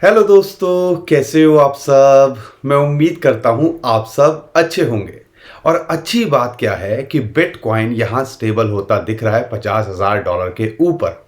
Hello दोस्तों, कैसे हो आप सब। मैं उम्मीद करता हूं आप सब अच्छे होंगे। और अच्छी बात क्या है कि बिटकॉइन यहां स्टेबल होता दिख रहा है $50,000 के ऊपर।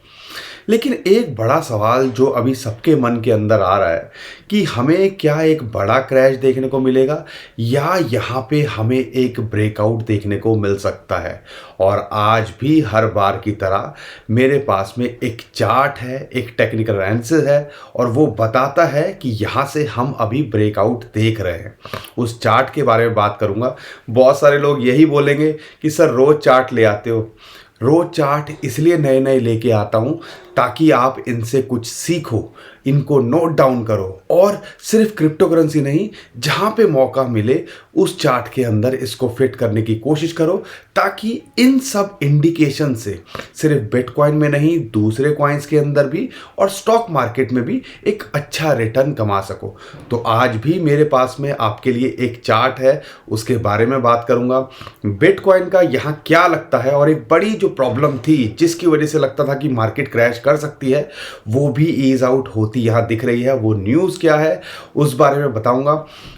लेकिन एक बड़ा सवाल जो अभी सबके मन के अंदर आ रहा है कि हमें क्या एक बड़ा क्रैश देखने को मिलेगा या यहाँ पे हमें एक ब्रेकआउट देखने को मिल सकता है। और आज भी हर बार की तरह मेरे पास में एक चार्ट है, एक टेक्निकल एनालिसिस है और वो बताता है कि यहाँ से हम अभी ब्रेकआउट देख रहे हैं। उस चार्ट के बारे में बात करूँगा। बहुत सारे लोग यही बोलेंगे कि सर रोज़ चार्ट ले आते हो। रोज चार्ट इसलिए नए नए लेके आता हूँ ताकि आप इनसे कुछ सीखो, इनको नोट डाउन करो और सिर्फ क्रिप्टो करेंसी नहीं, जहाँ पे मौका मिले उस चार्ट के अंदर इसको फिट करने की कोशिश करो ताकि इन सब इंडिकेशन से सिर्फ बिटकॉइन में नहीं, दूसरे कॉइन्स के अंदर भी और स्टॉक मार्केट में भी एक अच्छा रिटर्न कमा सको। तो आज भी मेरे पास में आपके लिए एक चार्ट है, उसके बारे में बात करूंगा। बिटकॉइन का यहाँ क्या लगता है और एक बड़ी जो प्रॉब्लम थी जिसकी वजह से लगता था कि मार्केट क्रैश कर सकती है, वो भी ईज आउट होती यहाँ दिख रही है। वो न्यूज़ क्या है उस बारे में बताऊंगा।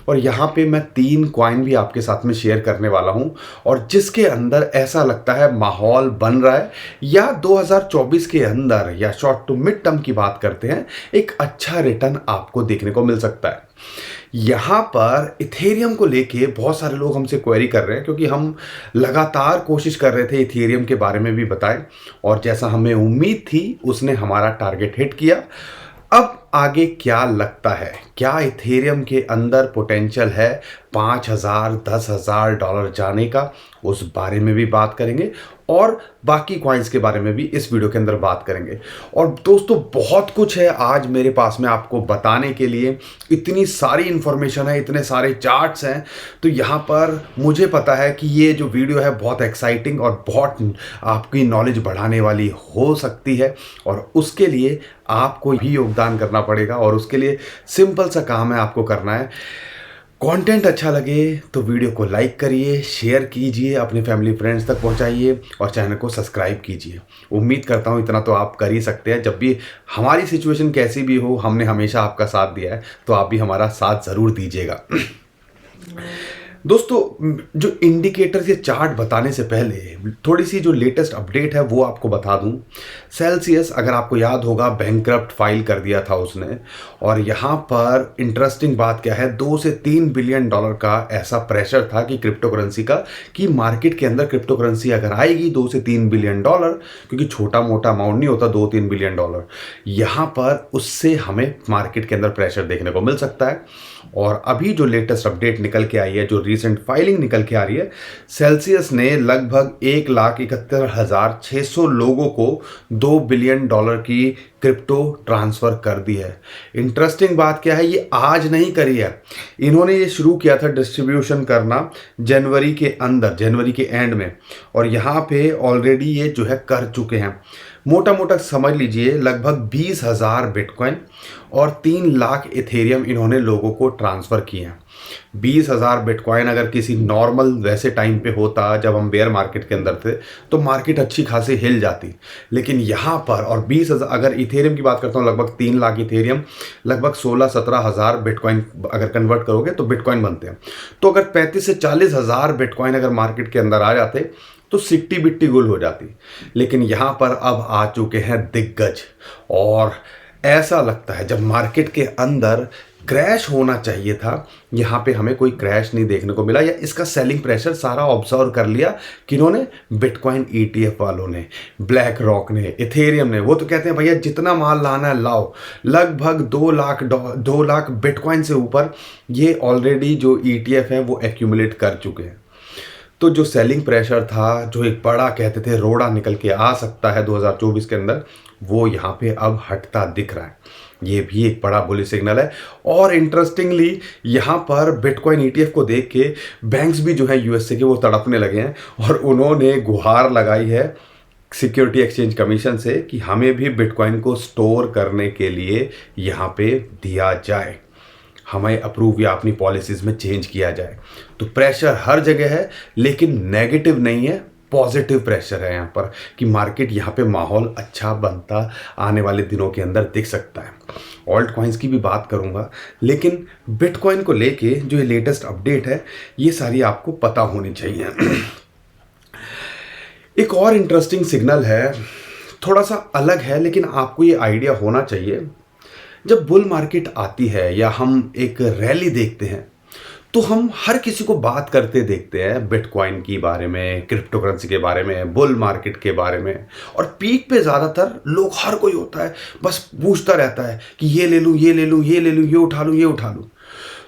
और यहाँ पे मैं 3 कॉइन भी आपके साथ में शेयर करने वाला हूँ और जिसके अंदर ऐसा लगता है माहौल बन रहा है या 2024 के अंदर या शॉर्ट टू मिड टर्म की बात करते हैं, एक अच्छा रिटर्न आपको देखने को मिल सकता है। यहाँ पर इथेरियम को लेके बहुत सारे लोग हमसे क्वेरी कर रहे हैं क्योंकि हम लगातार कोशिश कर रहे थे इथेरियम के बारे में भी बताएं और जैसा हमें उम्मीद थी उसने हमारा टारगेट हिट किया। अब आगे क्या लगता है, क्या इथेरियम के अंदर पोटेंशियल है 5,000 $10,000 जाने का, उस बारे में भी बात करेंगे और बाकी कॉइन्स के बारे में भी इस वीडियो के अंदर बात करेंगे। और दोस्तों बहुत कुछ है आज मेरे पास में आपको बताने के लिए, इतनी सारी इंफॉर्मेशन है, इतने सारे चार्ट्स हैं। तो यहाँ पर मुझे पता है कि ये जो वीडियो है बहुत एक्साइटिंग और बहुत आपकी नॉलेज बढ़ाने वाली हो सकती है और उसके लिए आपको भी योगदान करना पड़ेगा और उसके लिए सिंपल सा काम है आपको करना है। कंटेंट अच्छा लगे तो वीडियो को लाइक करिए, शेयर कीजिए, अपने फैमिली फ्रेंड्स तक पहुंचाइए और चैनल को सब्सक्राइब कीजिए। उम्मीद करता हूं इतना तो आप कर ही सकते हैं। जब भी हमारी सिचुएशन कैसी भी हो, हमने हमेशा आपका साथ दिया है तो आप भी हमारा साथ ज़रूर दीजिएगा। दोस्तों जो इंडिकेटर्स या चार्ट बताने से पहले थोड़ी सी जो लेटेस्ट अपडेट है वो आपको बता दूं। सेल्सियस, अगर आपको याद होगा, बैंकरप्ट फाइल कर दिया था उसने और यहाँ पर इंटरेस्टिंग बात क्या है, 2 से 3 बिलियन डॉलर का ऐसा प्रेशर था कि क्रिप्टो करेंसी का, कि मार्केट के अंदर क्रिप्टो करेंसी अगर आएगी 2 से 3 बिलियन डॉलर, क्योंकि छोटा मोटा अमाउंट नहीं होता 2-3 बिलियन डॉलर, यहाँ पर उससे हमें मार्केट के अंदर प्रेशर देखने को मिल सकता है। और अभी जो लेटेस्ट अपडेट निकल के आई है, जो रिसेंट फाइलिंग निकल के आ रही है, सेल्सियस ने लगभग 1,71,600 लोगों को $2 बिलियन की क्रिप्टो ट्रांसफ़र कर दी है। इंटरेस्टिंग बात क्या है, ये आज नहीं करी है, इन्होंने ये शुरू किया था डिस्ट्रीब्यूशन करना जनवरी के अंदर, जनवरी के एंड में, और यहाँ पे ऑलरेडी ये जो है कर चुके हैं। मोटा मोटा समझ लीजिए लगभग 20,000 बिटकॉइन और 3 लाख इथेरियम इन्होंने लोगों को ट्रांसफ़र किए हैं। 20,000 बिटकॉइन अगर किसी नॉर्मल वैसे टाइम पे होता जब हम बेयर मार्केट के अंदर थे तो मार्केट अच्छी खासी हिल जाती, लेकिन यहाँ पर, और 20,000 अगर इथेरियम की बात करता हूँ, लगभग 3 लाख इथेरियम, लगभग 16-17 हज़ार बिटकॉइन अगर कन्वर्ट करोगे तो बिटकॉइन बनते हैं। तो अगर 35 से 40 हज़ार बिटकॉइन अगर मार्केट के अंदर आ जाते तो सिट्टी बिट्टी गुल हो जाती। लेकिन यहाँ पर अब आ चुके हैं दिग्गज और ऐसा लगता है जब मार्केट के अंदर क्रैश होना चाहिए था, यहाँ पे हमें कोई क्रैश नहीं देखने को मिला, या इसका सेलिंग प्रेशर सारा ऑब्जर्व कर लिया किन्होंने, बिटकॉइन ETF वालों ने, ब्लैक रॉक ने, इथेरियम ने। वो तो कहते हैं भैया जितना माल लाना है लाओ। लगभग 2 लाख बिटकॉइन से ऊपर ये ऑलरेडी जो ETF है वो एक्यूमुलेट कर चुके हैं। तो जो सेलिंग प्रेशर था, जो एक बड़ा कहते थे रोड़ा निकल के आ सकता है 2024 के अंदर, वो यहाँ पे अब हटता दिख रहा है। ये भी एक बड़ा बुलिश सिग्नल है। और इंटरेस्टिंगली यहाँ पर बिटकॉइन ETF को देख के बैंक्स भी जो है USA के, वो तड़पने लगे हैं और उन्होंने गुहार लगाई है सिक्योरिटी एक्सचेंज कमीशन से कि हमें भी बिटकॉइन को स्टोर करने के लिए यहाँ पे दिया जाए, हमें अप्रूव या अपनी पॉलिसीज़ में चेंज किया जाए। तो प्रेशर हर जगह है, लेकिन नेगेटिव नहीं है, पॉजिटिव प्रेशर है यहाँ पर कि मार्केट यहाँ पे माहौल अच्छा बनता आने वाले दिनों के अंदर दिख सकता है। ऑल्ट कॉइन्स की भी बात करूँगा, लेकिन बिटकॉइन को लेके जो ये लेटेस्ट अपडेट है ये सारी आपको पता होनी चाहिए। एक और इंटरेस्टिंग सिग्नल है, थोड़ा सा अलग है, लेकिन आपको ये आइडिया होना चाहिए। जब बुल मार्केट आती है या हम एक रैली देखते हैं तो हम हर किसी को बात करते देखते हैं बिटकॉइन के बारे में, क्रिप्टो करेंसी के बारे में, बुल मार्केट के बारे में। और पीक पे ज़्यादातर लोग, हर कोई होता है बस पूछता रहता है कि ये ले लूँ, ये ले लूँ, ये ले लूँ, ये उठा लूँ, ये उठा लूँ।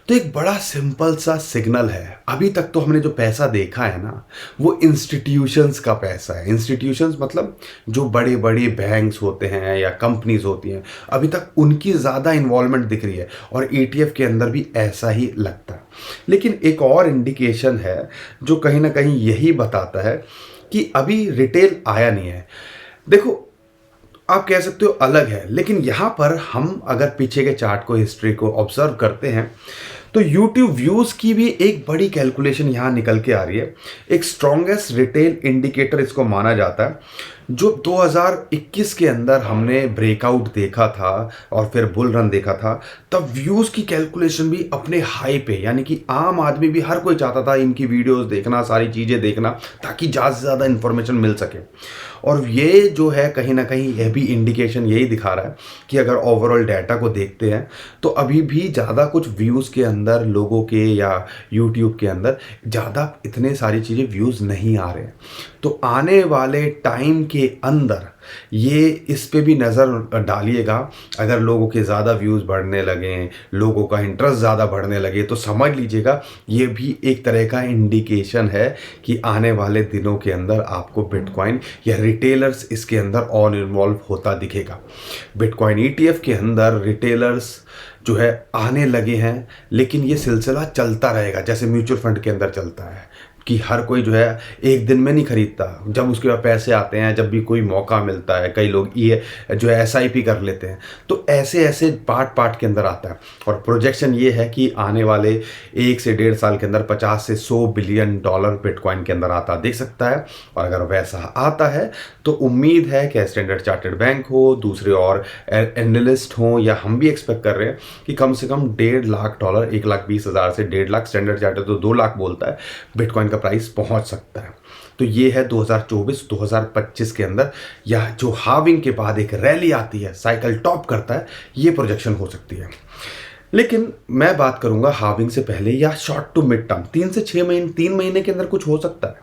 तो एक बड़ा सिंपल सा सिग्नल है, अभी तक तो हमने जो पैसा देखा है ना वो इंस्टीट्यूशंस का पैसा है। इंस्टीट्यूशंस मतलब जो बड़े बड़े बैंक्स होते हैं या कंपनीज होती हैं, अभी तक उनकी ज़्यादा इन्वॉल्वमेंट दिख रही है और ETF के अंदर भी ऐसा ही लगता है। लेकिन एक और इंडिकेशन है जो कहीं ना कहीं यही बताता है कि अभी रिटेल आया नहीं है। देखो, आप कह सकते हो अलग है, लेकिन यहाँ पर हम अगर पीछे के चार्ट को, हिस्ट्री को ऑब्जर्व करते हैं तो YouTube व्यूज़ की भी एक बड़ी कैलकुलेशन यहाँ निकल के आ रही है। एक स्ट्रॉन्गेस्ट रिटेल इंडिकेटर इसको माना जाता है। जो 2021 के अंदर हमने ब्रेकआउट देखा था और फिर बुल रन देखा था, तब व्यूज़ की कैलकुलेशन भी अपने हाई पे, यानी कि आम आदमी भी, हर कोई चाहता था इनकी वीडियोस देखना, सारी चीज़ें देखना, ताकि ज़्यादा से ज़्यादा इन्फॉर्मेशन मिल सके। और ये जो है कहीं ना कहीं यह भी इंडिकेशन यही दिखा रहा है कि अगर ओवरऑल डाटा को देखते हैं तो अभी भी ज़्यादा कुछ व्यूज़ के अंदर लोगों के या यूट्यूब के अंदर ज़्यादा इतने सारी चीज़ें व्यूज़ नहीं आ रहे हैं। तो आने वाले टाइम के अंदर ये इस पे भी नज़र डालिएगा। अगर लोगों के ज़्यादा व्यूज़ बढ़ने लगें, लोगों का इंटरेस्ट ज़्यादा बढ़ने लगे, तो समझ लीजिएगा ये भी एक तरह का इंडिकेशन है कि आने वाले दिनों के अंदर आपको बिटकॉइन या रिटेलर्स इसके अंदर और इन्वॉल्व होता दिखेगा। बिटकॉइन ETF के अंदर रिटेलर्स जो है आने लगे हैं, लेकिन ये सिलसिला चलता रहेगा, जैसे म्यूचुअल फंड के अंदर चलता है कि हर कोई जो है एक दिन में नहीं खरीदता। जब उसके बाद पैसे आते हैं, जब भी कोई मौका मिलता है, कई लोग ये जो है SIP कर लेते हैं, तो ऐसे ऐसे पार्ट के अंदर आता है। और प्रोजेक्शन ये है कि आने वाले 1 से 1.5 साल के अंदर 50 से 100 बिलियन डॉलर बिटकॉइन के अंदर आता दिख सकता है। और अगर वैसा आता है तो उम्मीद है कि स्टैंडर्ड चार्टर्ड बैंक हो, दूसरे और एनालिस्ट हों, या हम भी एक्सपेक्ट कर रहे हैं कि कम से कम $1.5 1,20,000 से 1.5 लाख, स्टैंडर्ड चार्टर्ड तो 2 लाख बोलता है, बिटकॉइन प्राइस पहुंच सकता है। तो ये है 2024-2025 के अंदर, या जो हाविंग के बाद एक रैली आती है, साइकिल टॉप करता है, ये प्रोजेक्शन हो सकती है। लेकिन मैं बात करूंगा हाविंग से पहले या शॉर्ट टू मिड टर्म, 3 से 6 महीने, 3 महीने के अंदर कुछ हो सकता है,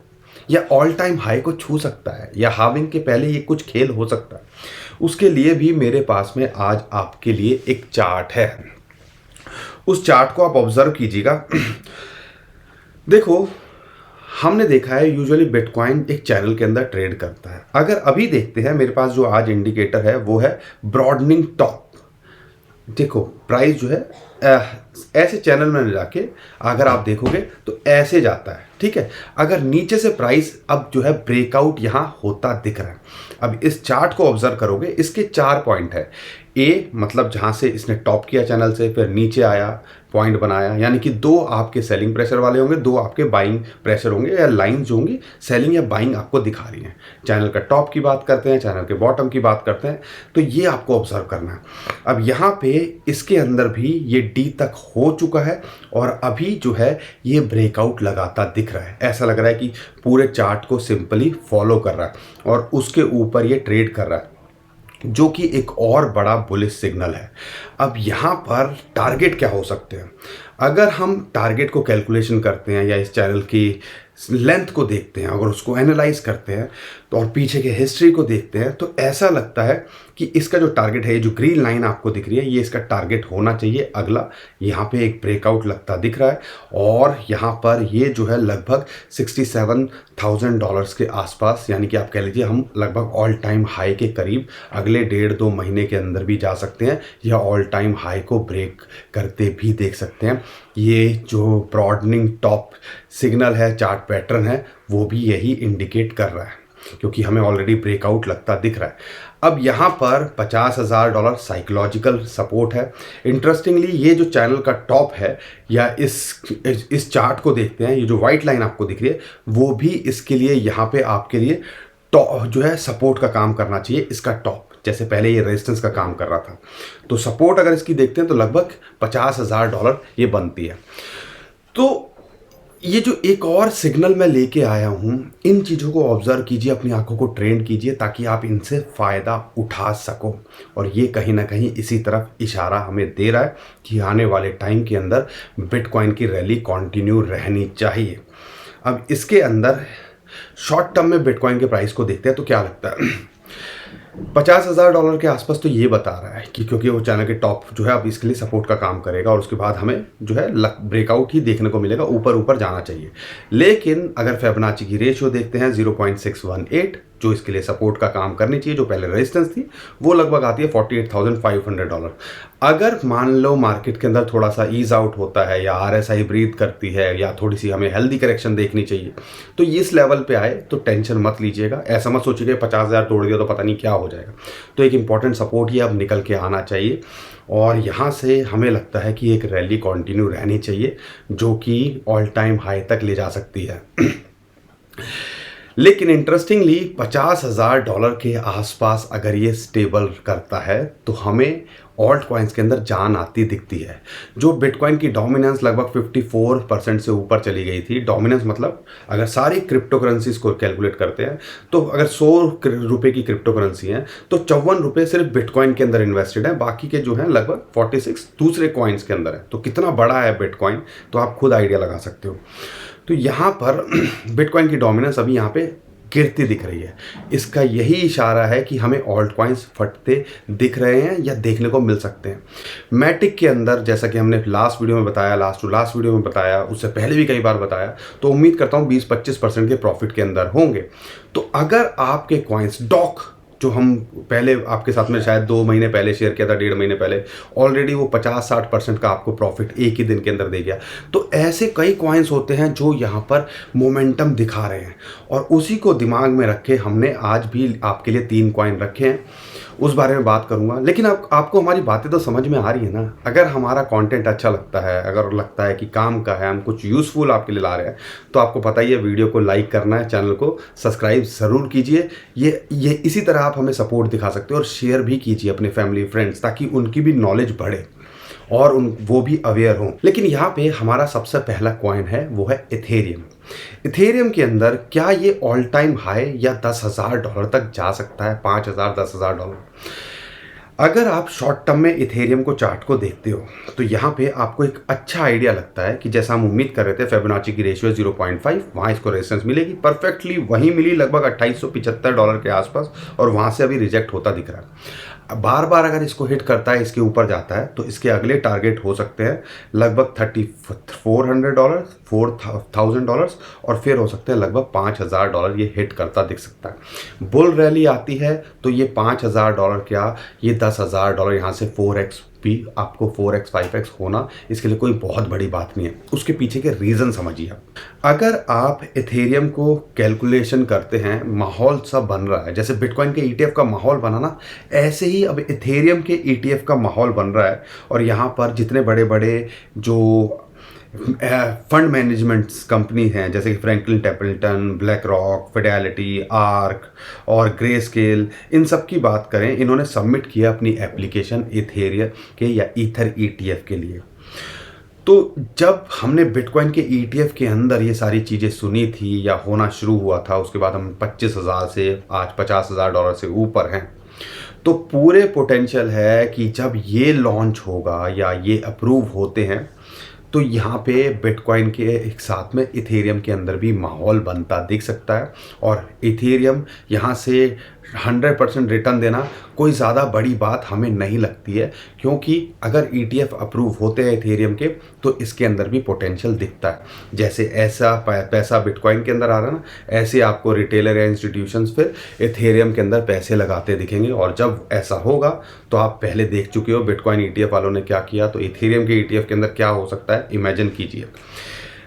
या ऑल टाइम हाई को छू सकता है, या हाविंग के पहले ये कुछ खेल हो सकता है। उसके लिए भी मेरे पास में आज आपके लिए एक चार्ट है। उस चार्ट को आप ऑब्जर्व कीजिएगा। देखो, हमने देखा है यूजुअली बिटकॉइन एक चैनल के अंदर ट्रेड करता है। अगर अभी देखते हैं, मेरे पास जो आज इंडिकेटर है वो है ब्रॉडनिंग टॉप। देखो, प्राइस जो है ऐसे चैनल में जाके अगर आप देखोगे तो ऐसे जाता है, ठीक है। अगर नीचे से प्राइस अब जो है ब्रेकआउट यहाँ होता दिख रहा है। अब इस चार्ट को ऑब्जर्व करोगे, इसके 4 पॉइंट है। ए मतलब जहाँ से इसने टॉप किया चैनल से, फिर नीचे आया, पॉइंट बनाया, यानी कि 2 आपके सेलिंग प्रेशर वाले होंगे, 2 आपके बाइंग प्रेशर होंगे, या लाइंस जो होंगी सेलिंग या बाइंग आपको दिखा रही हैं। चैनल का टॉप की बात करते हैं, चैनल के बॉटम की बात करते हैं, तो ये आपको ऑब्जर्व करना है। अब यहाँ पे इसके अंदर भी ये डी तक हो चुका है और अभी जो है ये ब्रेकआउट लगाता दिख रहा है। ऐसा लग रहा है कि पूरे चार्ट को सिंपली फॉलो कर रहा है और उसके ऊपर ये ट्रेड कर रहा है, जो कि एक और बड़ा बुलिश सिग्नल है। अब यहाँ पर टारगेट क्या हो सकते हैं? अगर हम टारगेट को कैलकुलेशन करते हैं या इस चैनल की लेंथ को देखते हैं, अगर उसको एनालाइज करते हैं तो और पीछे के हिस्ट्री को देखते हैं, तो ऐसा लगता है कि इसका जो टारगेट है, जो ग्रीन लाइन आपको दिख रही है, ये इसका टारगेट होना चाहिए अगला। यहाँ पे एक ब्रेकआउट लगता दिख रहा है और यहाँ पर ये जो है लगभग $67,000 के आसपास, यानी कि आप कह लीजिए हम लगभग ऑल टाइम हाई के करीब अगले 1.5-2 महीने के अंदर भी जा सकते हैं, या ऑल टाइम हाई को ब्रेक करते भी देख सकते हैं। ये जो ब्रॉडनिंग टॉप सिग्नल है, चार्ट पैटर्न है, वो भी यही इंडिकेट कर रहा है, क्योंकि हमें ऑलरेडी ब्रेकआउट लगता दिख रहा है। अब यहाँ पर $50,000 साइकोलॉजिकल सपोर्ट है। इंटरेस्टिंगली ये जो चैनल का टॉप है, या इस चार्ट को देखते हैं, ये जो वाइट लाइन आपको दिख रही है वो भी इसके लिए यहाँ पे आपके लिए टॉप जो है सपोर्ट का काम करना चाहिए। इसका टॉप जैसे पहले ये रेजिस्टेंस का काम कर रहा था, तो सपोर्ट अगर इसकी देखते हैं तो लगभग $50,000 ये बनती है। तो ये जो एक और सिग्नल मैं लेके आया हूँ, इन चीज़ों को ऑब्जर्व कीजिए, अपनी आंखों को ट्रेन कीजिए ताकि आप इनसे फ़ायदा उठा सको। और ये कहीं ना कहीं इसी तरफ इशारा हमें दे रहा है कि आने वाले टाइम के अंदर बिटकॉइन की रैली कंटिन्यू रहनी चाहिए। अब इसके अंदर शॉर्ट टर्म में बिटकॉइन के प्राइस को देखते हैं तो क्या लगता है, $50,000 के आसपास तो ये बता रहा है कि क्योंकि वो चैनल के टॉप जो है अब इसके लिए सपोर्ट का काम करेगा और उसके बाद हमें जो है ब्रेकआउट ही देखने को मिलेगा, ऊपर ऊपर जाना चाहिए। लेकिन अगर फिबोनाची की रेशियो देखते हैं 0.618, जो इसके लिए सपोर्ट का काम करनी चाहिए, जो पहले रेजिस्टेंस थी वो लगभग आती है $48,500। अगर मान लो मार्केट के अंदर थोड़ा सा ईज आउट होता है या RSI ब्रीथ करती है या थोड़ी सी हमें हेल्दी करेक्शन देखनी चाहिए, तो इस लेवल पे आए तो टेंशन मत लीजिएगा। ऐसा मत सोचिए 50,000 तोड़ दिया तो पता नहीं क्या हो जाएगा। तो एक इंपॉर्टेंट सपोर्ट ही अब निकल के आना चाहिए और यहाँ से हमें लगता है कि एक रैली कंटिन्यू रहनी चाहिए जो कि ऑल टाइम हाई तक ले जा सकती है। लेकिन इंटरेस्टिंगली $50,000 के आसपास अगर ये स्टेबल करता है तो हमें ऑल्ट कॉइन्स के अंदर जान आती दिखती है। जो बिटकॉइन की डोमिनेंस लगभग 54% से ऊपर चली गई थी। डोमिनेंस मतलब अगर सारी क्रिप्टो करेंसीज को कैलकुलेट करते हैं तो अगर 100 रुपये की क्रिप्टो करेंसी है तो 54 रुपये सिर्फ बिटकॉइन के अंदर इन्वेस्टेड है, बाकी के जो है लगभग 46 दूसरे कॉइन्स के अंदर है। तो कितना बड़ा है बिटकॉइन, तो आप खुद आइडिया लगा सकते हो। तो यहाँ पर बिटकॉइन की डोमिनेंस अभी यहाँ पे गिरती दिख रही है। इसका यही इशारा है कि हमें ऑल्ट कॉइन्स फटते दिख रहे हैं या देखने को मिल सकते हैं। मैटिक के अंदर जैसा कि हमने लास्ट वीडियो में बताया, लास्ट वीडियो में बताया, उससे पहले भी कई बार बताया, तो उम्मीद करता हूँ 20-25% के प्रॉफिट के अंदर होंगे। तो अगर आपके कॉइन्स डॉक जो हम पहले आपके साथ में शायद 2 महीने पहले शेयर किया था, 1.5 महीने पहले, ऑलरेडी वो 50-60% का आपको प्रॉफिट एक ही दिन के अंदर दे गया। तो ऐसे कई कॉइन्स होते हैं जो यहाँ पर मोमेंटम दिखा रहे हैं और उसी को दिमाग में रखे हमने आज भी आपके लिए 3 कॉइन रखे हैं, उस बारे में बात करूंगा। लेकिन आपको हमारी बातें तो समझ में आ रही है ना। अगर हमारा कंटेंट अच्छा लगता है, अगर लगता है कि काम का है, हम कुछ यूज़फुल आपके लिए ला रहे हैं, तो आपको पता ही है वीडियो को लाइक करना है, चैनल को सब्सक्राइब ज़रूर कीजिए। ये इसी तरह आप हमें सपोर्ट दिखा सकते हो और शेयर भी कीजिए अपने फैमिली फ्रेंड्स, ताकि उनकी भी नॉलेज बढ़े और वो भी अवेयर हों। लेकिन यहाँ पे हमारा सबसे पहला कॉइन है वो है इथेरियम। इथेरियम के अंदर क्या ये ऑल टाइम हाई या $10,000 तक जा सकता है, 5,000 $10,000। अगर आप शॉर्ट टर्म में इथेरियम को चार्ट को देखते हो तो यहाँ पे आपको एक अच्छा आइडिया लगता है कि जैसा हम उम्मीद कर रहे थे, फिबोनाची की रेशियो 0.5, वहाँ इसको रेजिस्टेंस मिलेगी, परफेक्टली वहीं मिली लगभग $2,875 के आसपास, और वहाँ से अभी रिजेक्ट होता दिख रहा है। बार बार अगर इसको हिट करता है, इसके ऊपर जाता है, तो इसके अगले टारगेट हो सकते हैं लगभग $3,400, $4,000 और फिर हो सकते हैं लगभग $5,000 ये हिट करता दिख सकता है। बुल रैली आती है तो ये $5,000 क्या, ये $10,000 यहाँ से 4x भी आपको 4x 5x होना, इसके लिए कोई बहुत बड़ी बात नहीं है। उसके पीछे के रीज़न समझिए। अगर आप इथेरियम को कैलकुलेशन करते हैं, माहौल सब बन रहा है, जैसे बिटकॉइन के ETF का माहौल बना ना, ऐसे ही अब इथेरियम के ETF का माहौल बन रहा है। और यहाँ पर जितने बड़े बड़े जो फंड मैनेजमेंट कंपनी हैं, जैसे कि Franklin Templeton, black rock, Fidelity, arc और ग्रे स्केल, इन सब की बात करें, इन्होंने सबमिट किया अपनी एप्लीकेशन इथेरियम के या ईथर ETF के लिए। तो जब हमने बिटकॉइन के ETF के अंदर ये सारी चीज़ें सुनी थी या होना शुरू हुआ था, उसके बाद हम 25,000 से आज $50,000 से ऊपर हैं, तो पूरे पोटेंशियल है कि जब ये लॉन्च होगा या ये अप्रूव होते हैं तो यहाँ पे बिटकॉइन के एक साथ में इथेरियम के अंदर भी माहौल बनता दिख सकता है। और इथेरियम यहाँ से 100% रिटर्न देना कोई ज़्यादा बड़ी बात हमें नहीं लगती है, क्योंकि अगर ETF अप्रूव होते हैं इथेरियम के तो इसके अंदर भी पोटेंशियल दिखता है। जैसे ऐसा पैसा बिटकॉइन के अंदर आ रहा है ना, ऐसे आपको रिटेलर या इंस्टीट्यूशंस फिर इथेरियम के अंदर पैसे लगाते दिखेंगे। और जब ऐसा होगा तो आप पहले देख चुके हो बिटकॉइन ETF वालों ने क्या किया, तो इथेरियम के ETF के अंदर क्या हो सकता है, इमेजिन कीजिए।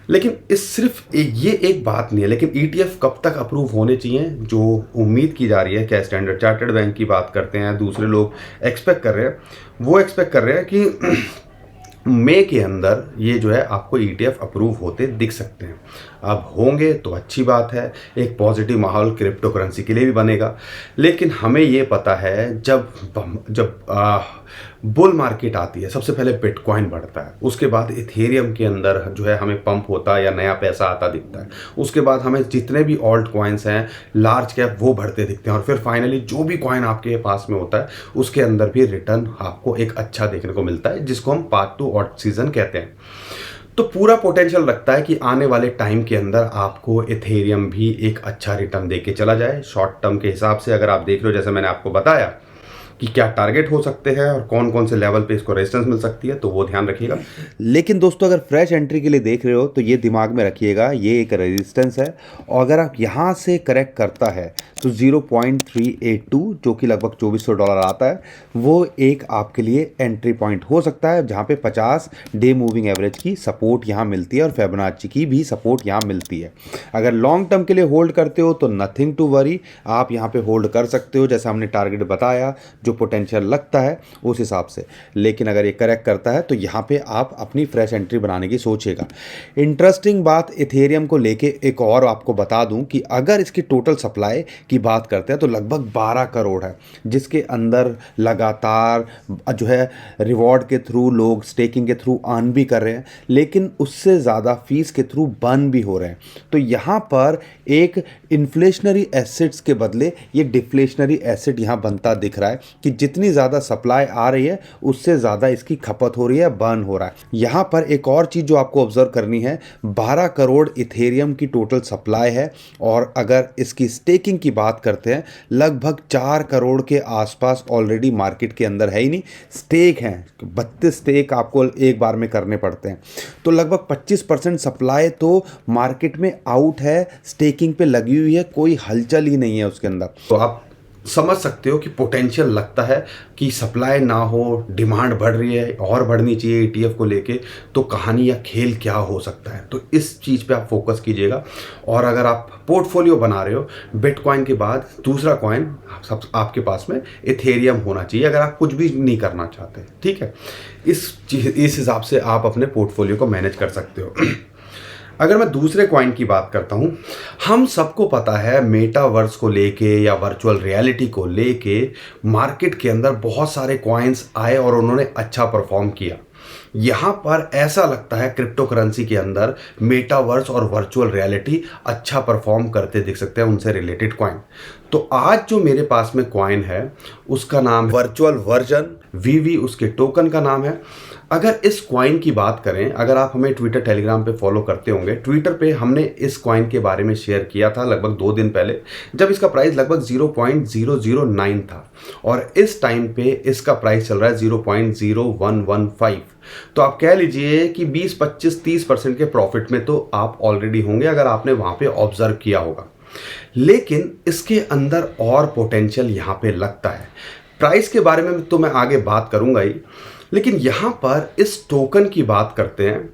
लेकिन इस सिर्फ ये एक बात नहीं है, लेकिन ईटीएफ कब तक अप्रूव होने चाहिए, जो उम्मीद की जा रही है, क्या स्टैंडर्ड चार्टर्ड बैंक की बात करते हैं, दूसरे लोग एक्सपेक्ट कर रहे हैं, वो एक्सपेक्ट कर रहे हैं कि मई के अंदर ये जो है आपको ईटीएफ अप्रूव होते दिख सकते हैं। अब होंगे तो अच्छी बात है, एक पॉजिटिव माहौल क्रिप्टो करेंसी के लिए भी बनेगा। लेकिन हमें ये पता है जब जब बुल मार्केट आती है, सबसे पहले बिटकॉइन बढ़ता है, उसके बाद इथेरियम के अंदर जो है हमें पंप होता है या नया पैसा आता दिखता है, उसके बाद हमें जितने भी ऑल्ट कॉइन्स हैं लार्ज कैप वो बढ़ते दिखते हैं, और फिर फाइनली जो भी कॉइन आपके पास में होता है उसके अंदर भी रिटर्न आपको एक अच्छा देखने को मिलता है, जिसको हम पार्ट टू ऑट सीजन कहते हैं। तो पूरा पोटेंशियल रखता है कि आने वाले टाइम के अंदर आपको इथेरियम भी एक अच्छा रिटर्न देके चला जाए। शॉर्ट टर्म के हिसाब से अगर आप देख रहे हो, जैसे मैंने आपको बताया कि क्या टारगेट हो सकते हैं और कौन कौन से लेवल पे इसको रेजिस्टेंस मिल सकती है, तो वो ध्यान रखिएगा। लेकिन दोस्तों, अगर फ्रेश एंट्री के लिए देख रहे हो तो ये दिमाग में रखिएगा, ये एक रेजिस्टेंस है, और अगर आप यहाँ से करेक्ट करता है तो 0.382 जो कि लगभग $2400 आता है, वो एक आपके लिए एंट्री पॉइंट हो सकता है, जहाँ पे 50 डे मूविंग एवरेज की सपोर्ट यहाँ मिलती है और फिबोनाची की भी सपोर्ट यहाँ मिलती है। अगर लॉन्ग टर्म के लिए होल्ड करते हो तो नथिंग टू वरी, आप यहाँ पे होल्ड कर सकते हो, जैसा हमने टारगेट बताया, जो पोटेंशियल लगता है उस हिसाब से। लेकिन अगर ये करेक्ट करता है तो यहाँ पे आप अपनी फ्रेश एंट्री बनाने की सोचिएगा। इंटरेस्टिंग बात इथेरियम को लेके एक और आपको बता दूं कि अगर इसकी टोटल सप्लाई की बात करते हैं तो लगभग 12 करोड़ है, जिसके अंदर लगातार जो है रिवॉर्ड के थ्रू लोग स्टेकिंग के थ्रू अर्न भी कर रहे हैं, लेकिन उससे ज़्यादा फीस के थ्रू बर्न भी हो रहे हैं। तो यहाँ पर एक इन्फ्लेशनरी एसेट्स के बदले ये डिफ्लेशनरी एसेट यहाँ बनता दिख रहा है कि जितनी ज़्यादा सप्लाई आ रही है उससे ज़्यादा इसकी खपत हो रही है, बर्न हो रहा है। यहाँ पर एक और चीज़ जो आपको ऑब्जर्व करनी है, 12 करोड़ इथेरियम की टोटल सप्लाई है, और अगर इसकी स्टेकिंग की बात करते हैं लगभग 4 करोड़ के आसपास ऑलरेडी मार्केट के अंदर है ही नहीं, स्टेक हैं 32 स्टेक आपको एक बार में करने पड़ते हैं। तो लगभग 25% सप्लाई तो मार्केट में आउट है, स्टेकिंग पे लगी हुई है, कोई हलचल ही नहीं है उसके अंदर। तो आप समझ सकते हो कि पोटेंशियल लगता है कि सप्लाई ना हो, डिमांड बढ़ रही है और बढ़नी चाहिए ईटीएफ को लेके, तो कहानी या खेल क्या हो सकता है। तो इस चीज़ पे आप फोकस कीजिएगा। और अगर आप पोर्टफोलियो बना रहे हो, बिटकॉइन के बाद दूसरा कॉइन सब आपके पास में इथेरियम होना चाहिए, अगर आप कुछ भी नहीं करना चाहते, ठीक है। इस हिसाब से आप अपने पोर्टफोलियो को मैनेज कर सकते हो। अगर मैं दूसरे कॉइन की बात करता हूं, हम सबको पता है मेटावर्स को लेके या वर्चुअल रियलिटी को लेके मार्केट के अंदर बहुत सारे कॉइन्स आए और उन्होंने अच्छा परफॉर्म किया। यहाँ पर ऐसा लगता है क्रिप्टो करेंसी के अंदर मेटावर्स और वर्चुअल रियलिटी अच्छा परफॉर्म करते दिख सकते हैं उनसे रिलेटेड कॉइन। तो आज जो मेरे पास में कॉइन है उसका नाम वर्चुअल वर्जन, वीवी उसके टोकन का नाम है। अगर इस कॉइन की बात करें, अगर आप हमें ट्विटर टेलीग्राम पे फॉलो करते होंगे, ट्विटर पे हमने इस कॉइन के बारे में शेयर किया था लगभग 2 दिन पहले, जब इसका प्राइस लगभग 0.009 था, और इस टाइम पे इसका प्राइस चल रहा है 0.0115। तो आप कह लीजिए कि 20, 25, 30% के प्रॉफिट में तो आप ऑलरेडी होंगे अगर आपने वहां पे ऑब्जर्व किया होगा। लेकिन इसके अंदर और पोटेंशियल यहां पे लगता है। प्राइस के बारे में तो मैं आगे बात करूंगा ही, लेकिन यहां पर इस टोकन की बात करते हैं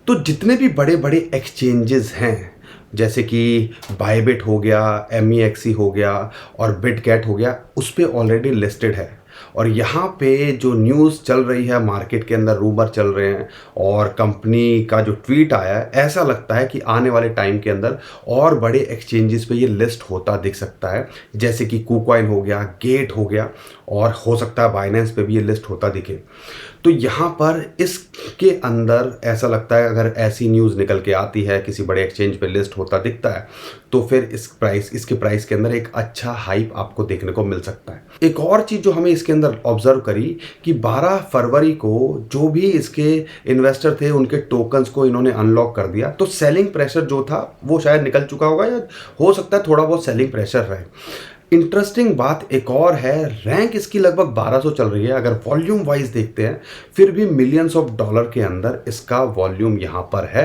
तो जितने भी बड़े बड़े एक्सचेंजेस हैं, जैसे कि बायबिट हो गया, MEXC हो गया और बिटगेट हो गया, उस पर ऑलरेडी लिस्टेड है। और यहाँ पे जो न्यूज़ चल रही है मार्केट के अंदर, रूमर चल रहे हैं, और कंपनी का जो ट्वीट आया है, ऐसा लगता है कि आने वाले टाइम के अंदर और बड़े एक्सचेंजेस पे ये लिस्ट होता दिख सकता है, जैसे कि KuCoin हो गया, गेट हो गया, और हो सकता है बाइनेंस पे भी ये लिस्ट होता दिखे। तो यहाँ पर इसके अंदर ऐसा लगता है अगर ऐसी न्यूज़ निकल के आती है, किसी बड़े एक्सचेंज पे लिस्ट होता दिखता है, तो फिर इसके प्राइस के अंदर एक अच्छा हाइप आपको देखने को मिल सकता है। एक और चीज़ जो हमें इसके अंदर ऑब्जर्व करी कि 12 फरवरी को जो भी इसके इन्वेस्टर थे उनके टोकन्स को इन्होंने अनलॉक कर दिया, तो सेलिंग प्रेशर जो था वो शायद निकल चुका होगा, या हो सकता है थोड़ा बहुत सेलिंग प्रेशर रहे। इंटरेस्टिंग बात एक और है, रैंक इसकी लगभग 1200 चल रही है। अगर वॉल्यूम वाइज देखते हैं फिर भी मिलियंस ऑफ डॉलर के अंदर इसका वॉल्यूम यहाँ पर है,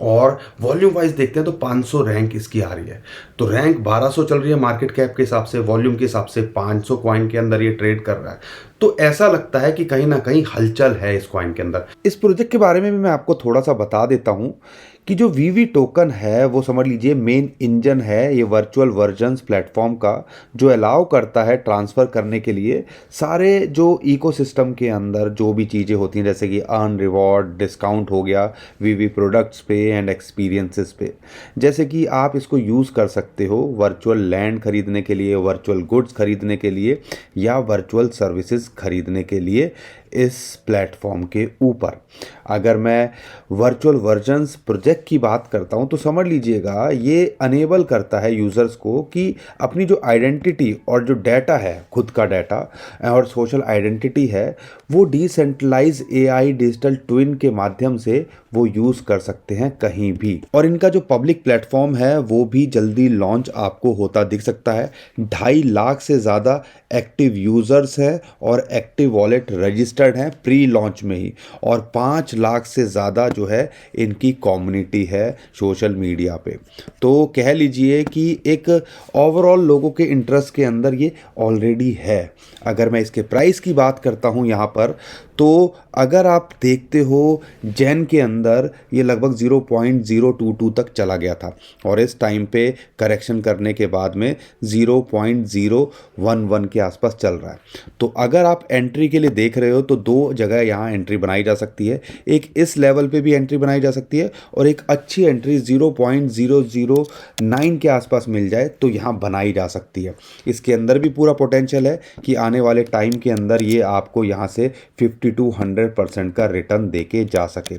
और वॉल्यूम वाइज देखते हैं तो 500 रैंक इसकी आ रही है। तो रैंक 1200 चल रही है मार्केट कैप के हिसाब से, वॉल्यूम के हिसाब से 500 कॉइन के अंदर ये ट्रेड कर रहा है। तो ऐसा लगता है कि कहीं ना कहीं हलचल है इस कॉइन के अंदर। इस प्रोजेक्ट के बारे में भी मैं आपको थोड़ा सा बता देता हूँ कि जो वीवी टोकन है वो समझ लीजिए मेन इंजन है ये वर्चुअल वर्जन्स प्लेटफॉर्म का, जो अलाउ करता है ट्रांसफ़र करने के लिए सारे जो इकोसिस्टम के अंदर जो भी चीज़ें होती हैं, जैसे कि अर्न रिवॉर्ड, डिस्काउंट हो गया वीवी प्रोडक्ट्स पे एंड एक्सपीरियंसेस पे। जैसे कि आप इसको यूज़ कर सकते हो वर्चुअल लैंड खरीदने के लिए, वर्चुअल गुड्स खरीदने के लिए या वर्चुअल सर्विसेज खरीदने के लिए इस प्लेटफॉर्म के ऊपर। अगर मैं वर्चुअल वर्जन्स प्रोजेक्ट की बात करता हूं तो समझ लीजिएगा ये अनेबल करता है यूज़र्स को कि अपनी जो आइडेंटिटी और जो डाटा है, खुद का डाटा और सोशल आइडेंटिटी है, वो डिसेंट्रलाइज एआई डिजिटल ट्विन के माध्यम से वो यूज़ कर सकते हैं कहीं भी। और इनका जो पब्लिक प्लेटफॉर्म है वो भी जल्दी लॉन्च आपको होता दिख सकता है। 2.5 लाख से ज़्यादा एक्टिव यूज़र्स है और एक्टिव वॉलेट रजिस्टर्ड हैं प्री लॉन्च में ही, और 5 लाख से ज़्यादा जो है इनकी कम्युनिटी है सोशल मीडिया पे। तो कह लीजिए कि एक ओवरऑल लोगों के इंटरेस्ट के अंदर ये ऑलरेडी है। अगर मैं इसके प्राइस की बात करता हूँ यहाँ पर, तो अगर आप देखते हो जैन के अंदर ये लगभग 0.022 तक चला गया था और इस टाइम पे करेक्शन करने के बाद में 0.011 के आसपास चल रहा है। तो अगर आप एंट्री के लिए देख रहे हो तो 2 जगह यहाँ एंट्री बनाई जा सकती है। एक इस लेवल पे भी एंट्री बनाई जा सकती है और एक अच्छी एंट्री 0.009 के आसपास मिल जाए तो यहाँ बनाई जा सकती है। इसके अंदर भी पूरा पोटेंशियल है कि आने वाले टाइम के अंदर ये आपको यहाँ से 50 to 100% का रिटर्न देके जा सके।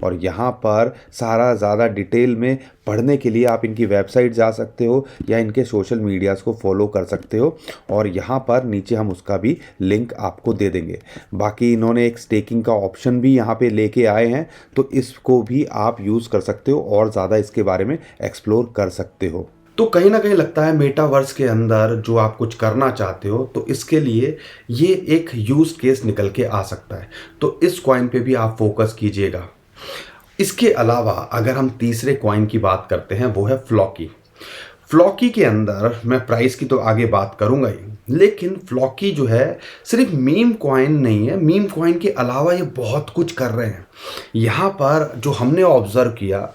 और यहाँ पर सारा ज़्यादा डिटेल में पढ़ने के लिए आप इनकी वेबसाइट जा सकते हो या इनके सोशल मीडियाज़ को फॉलो कर सकते हो, और यहाँ पर नीचे हम उसका भी लिंक आपको दे देंगे। बाकी इन्होंने एक स्टेकिंग का ऑप्शन भी यहाँ पे लेके आए हैं, तो इसको भी आप यूज़ कर सकते हो और ज़्यादा इसके बारे में एक्सप्लोर कर सकते हो। तो कहीं ना कहीं लगता है मेटावर्स के अंदर जो आप कुछ करना चाहते हो तो इसके लिए ये एक यूज केस निकल के आ सकता है। तो इस कॉइन पे भी आप फोकस कीजिएगा। इसके अलावा अगर हम तीसरे कॉइन की बात करते हैं वो है फ्लॉकी। फ्लॉकी के अंदर मैं प्राइस की तो आगे बात करूंगा ही, लेकिन फ्लॉकी जो है सिर्फ मीम कॉइन नहीं है, मीम कॉइन के अलावा ये बहुत कुछ कर रहे हैं। यहाँ पर जो हमने ऑब्जर्व किया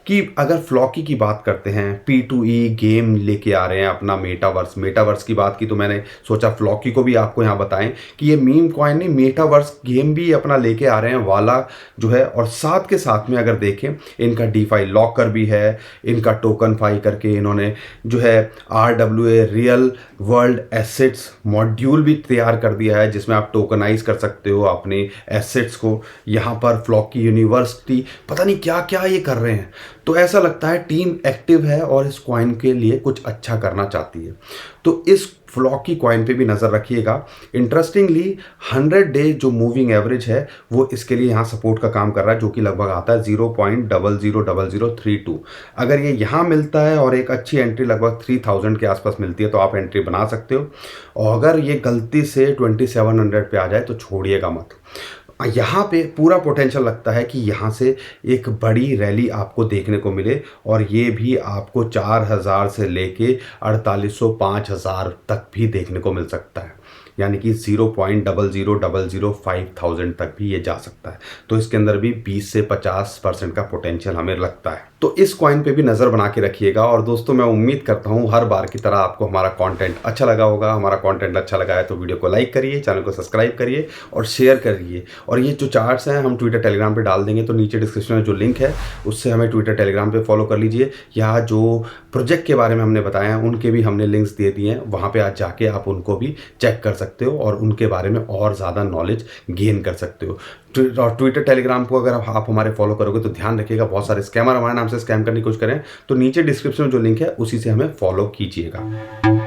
कि अगर फ्लॉकी की बात करते हैं, P2E गेम लेके आ रहे हैं अपना मेटावर्स की बात की तो मैंने सोचा फ्लॉकी को भी आपको यहाँ बताएं कि ये मीम कॉइन नहीं, मेटावर्स गेम भी अपना लेके आ रहे हैं वाला जो है। और साथ के साथ में अगर देखें इनका DeFi लॉकर भी है, इनका टोकन फाई करके इन्होंने जो है RWA real world assets module भी तैयार कर दिया है जिसमें आप टोकनाइज कर सकते हो अपने एसेट्स को। यहाँ पर फ्लॉकी यूनिवर्सिटी पता नहीं क्या क्या ये कर रहे हैं। तो ऐसा लगता है टीम एक्टिव है और इस कॉइन के लिए कुछ अच्छा करना चाहती है। तो इस फ्लॉकी कॉइन पे भी नज़र रखिएगा। इंटरेस्टिंगली 100 डे जो मूविंग एवरेज है वो इसके लिए यहाँ सपोर्ट का काम कर रहा है, जो कि लगभग आता है 0.000032। अगर ये यहाँ मिलता है और एक अच्छी एंट्री लगभग 3000 के आसपास मिलती है तो आप एंट्री बना सकते हो। और अगर ये गलती से 2700 पे आ जाए तो छोड़िएगा मत। यहाँ पे पूरा पोटेंशियल लगता है कि यहाँ से एक बड़ी रैली आपको देखने को मिले और ये भी आपको 4000 से लेके 4800 5000 तक भी देखने को मिल सकता है, यानी कि 0.00005,000 तक भी ये जा सकता है। तो इसके अंदर भी 20 से 50% का पोटेंशियल हमें लगता है। तो इस कॉइन पे भी नज़र बना के रखिएगा। और दोस्तों मैं उम्मीद करता हूँ हर बार की तरह आपको हमारा कंटेंट अच्छा लगा होगा। हमारा कंटेंट अच्छा लगा है तो वीडियो को लाइक करिए, चैनल को सब्सक्राइब करिए और शेयर करिए। और ये जो चार्ट्स हैं हम ट्विटर टेलीग्राम पे डाल देंगे, तो नीचे डिस्क्रिप्शन में जो लिंक है उससे हमें ट्विटर टेलीग्राम पे फॉलो कर लीजिए। या जो प्रोजेक्ट के बारे में हमने बताया है उनके भी हमने लिंक्स दे दिए हैं, वहाँ पर आज जाके आप उनको भी चेक कर सकते हो और उनके बारे में और ज़्यादा नॉलेज गेन कर सकते हो। और ट्विटर टेलीग्राम को अगर आप हमारे फॉलो करोगे तो ध्यान रखिएगा बहुत सारे स्कैमर हमारे नाम से स्कैम करने की कोशिश करें, तो नीचे डिस्क्रिप्शन में जो लिंक है उसी से हमें फॉलो कीजिएगा।